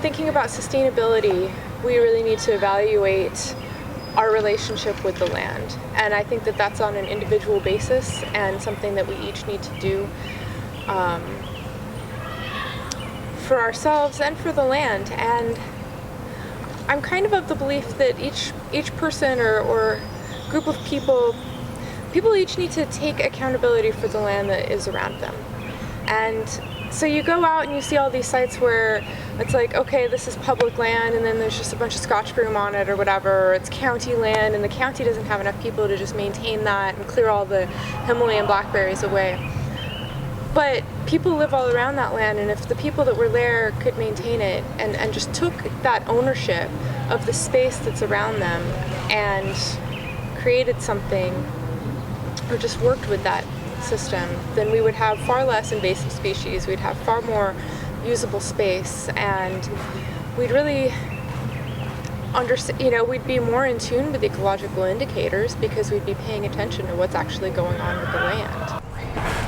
Thinking about sustainability, we really need to evaluate our relationship with the land, and I think that that's on an individual basis and something that we each need to do for ourselves and for the land. And I'm kind of the belief that each person or group of people each need to take accountability for the land that is around them. And so you go out and you see all these sites where it's like, okay, this is public land, and then there's just a bunch of Scotch broom on it or whatever. It's county land, and the county doesn't have enough people to just maintain that and clear all the Himalayan blackberries away. But people live all around that land, and if the people that were there could maintain it and just took that ownership of the space that's around them and created something or just worked with that system, then we would have far less invasive species, we'd have far more usable space, and we'd really we'd be more in tune with ecological indicators because we'd be paying attention to what's actually going on with the land.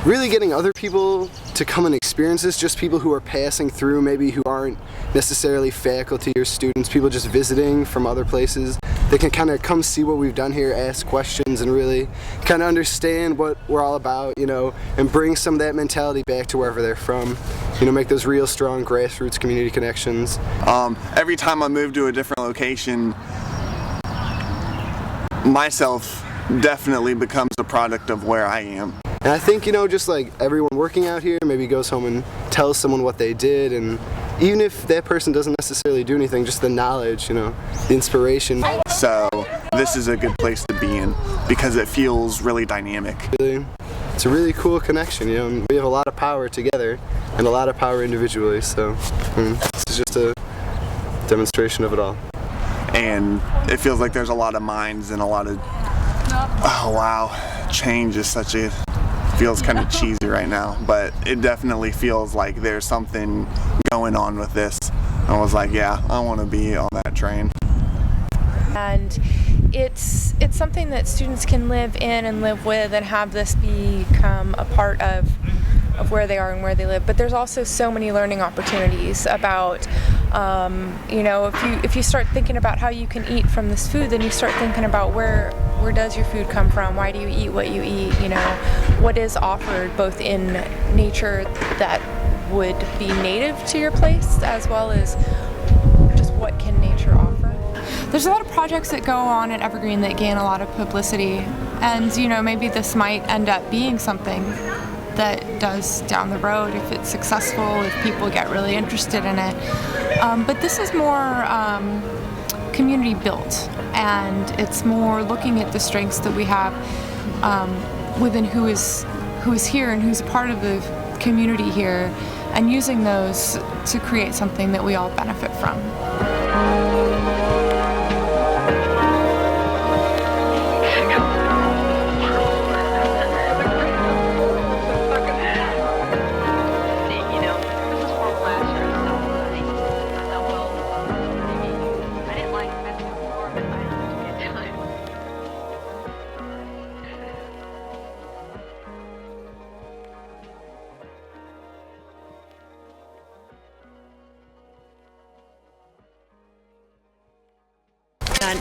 Really getting other people to come and experience this, just people who are passing through, maybe who aren't necessarily faculty or students, people just visiting from other places. They can kind of come see what we've done here, ask questions, and really kind of understand what we're all about, and bring some of that mentality back to wherever they're from. Make those real strong grassroots community connections. Every time I move to a different location, myself definitely becomes a product of where I am. And I think, just like everyone working out here maybe goes home and tells someone what they did, and even if that person doesn't necessarily do anything, just the knowledge, the inspiration. So this is a good place to be in because it feels really dynamic. It's a really cool connection, and we have a lot of power together and a lot of power individually, so this is just a demonstration of it all. And it feels like there's a lot of minds and a lot of, oh wow, change is feels kind of cheesy right now, but it definitely feels like there's something going on with this. I was like, yeah, I want to be on that train. And it's something that students can live in and live with and have this become a part of where they are and where they live. But there's also so many learning opportunities about, if you start thinking about how you can eat from this food, then you start thinking about where does your food come from? Why do you eat what you eat? What is offered both in nature that would be native to your place, as well as just what can nature offer. There's a lot of projects that go on at Evergreen that gain a lot of publicity, and maybe this might end up being something that does down the road if it's successful, if people get really interested in it. But this is more community built, and it's more looking at the strengths that we have within who is here and who's a part of the community here, and using those to create something that we all benefit from.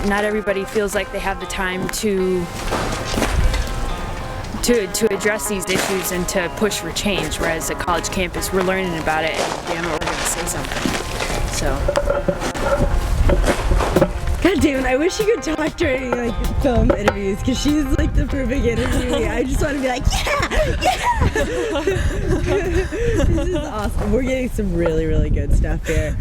Not everybody feels like they have the time to address these issues and to push for change, whereas at college campus we're learning about it and damn it, we're going to say something. So. God damn it, I wish you could talk during film interviews, because she's the perfect interviewee. I just want to be like, yeah! This is awesome. We're getting some really, really good stuff here.